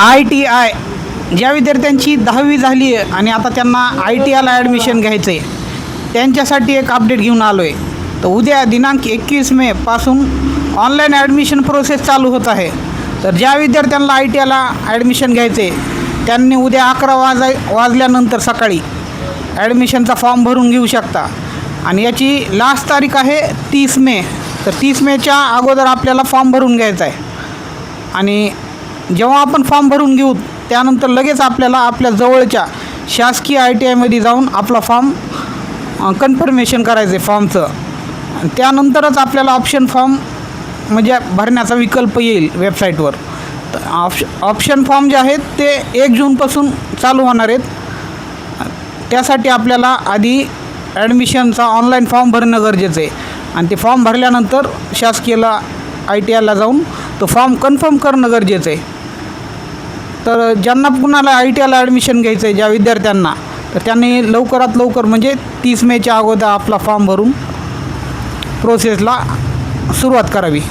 ITI ज्या विद्यार्थ्यांची 10वी झाली आहे आणि आता त्यांना ITIला ॲडमिशन घ्यायचं आहे, त्यांच्यासाठी एक अपडेट घेऊन आलो आहे. तर उद्या दिनांक 21 मे पासून ऑनलाईन ॲडमिशन प्रोसेस चालू होत आहे. तर ज्या विद्यार्थ्यांना ITIला ॲडमिशन घ्यायचं आहे त्यांनी उद्या 11 वाजल्यानंतर सकाळी ॲडमिशनचा फॉर्म भरून घेऊ शकता. आणि याची लास्ट तारीख आहे 30 मे. तर 30 मेच्या अगोदर आपल्याला फॉर्म भरून घ्यायचा आहे. आणि जेव्हा आपण फॉर्म भरून घेऊ त्यानंतर लगेच आपल्याला आपल्या जवळच्या शासकीय ITIमध्ये जाऊन आपला फॉर्म कन्फर्मेशन करायचं आहे फॉर्मचं. त्यानंतरच आपल्याला ऑप्शन फॉर्म म्हणजे भरण्याचा विकल्प येईल वेबसाईटवर. तर ऑप्शन फॉर्म जे आहेत ते 1 जूनपासून चालू होणार आहेत. त्यासाठी आपल्याला आधी ॲडमिशनचा ऑनलाईन फॉर्म भरणं गरजेचं आहे. आणि ते फॉर्म भरल्यानंतर शासकीयला ITIला जाऊन तो फॉर्म कन्फर्म करणं गरजेचं आहे. तर ज्यांना कुणाला ITIला ॲडमिशन घ्यायचं आहे ज्या विद्यार्थ्यांना, तर त्यांनी लवकरात लवकर म्हणजे 30 मेच्या अगोदर आपला फॉर्म भरून प्रोसेसला सुरुवात करावी.